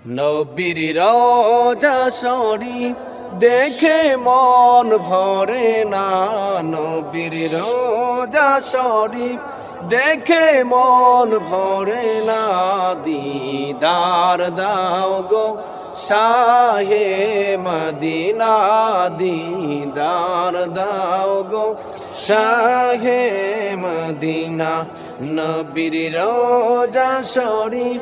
নবীর রোজা শরীফ দেখে মন ভরে না, নবীর রোজা শরীফ দেখে মন ভরে না। দিদার দাও গো শাহে মদিনা, দিদার দাও গো শাহে মদিনা। নবীর রোজা শরীফ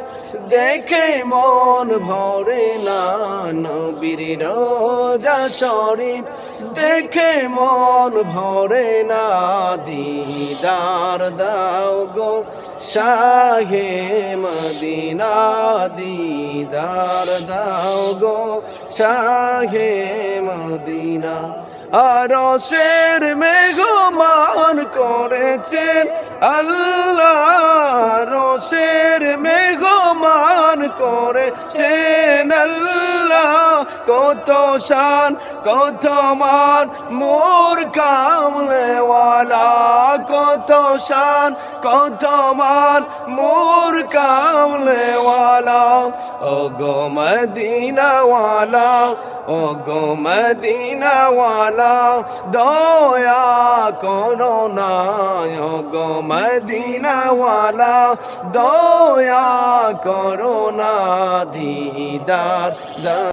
দেখে মন ভরে না, নবীর রোজা শরীফ দেখে মন ভরে না। দিদার দাও গো শাহে মদিনা, দিদার দাও গো শাহে মদিনা। আরশের মেঘমান করেছেন আল্লাহ, আরশের মেঘমান করেছেন আল্লাহ। কত শান কত মান মোর কামলেওয়ালা, কত শান কত মান মোর কামলেওয়ালা। ও গো মদিনাওয়ালা, ও গো মদিনাওয়ালা, দয়া করো না। ও গো মদিনাওয়ালা, দয়া করো না। দিদার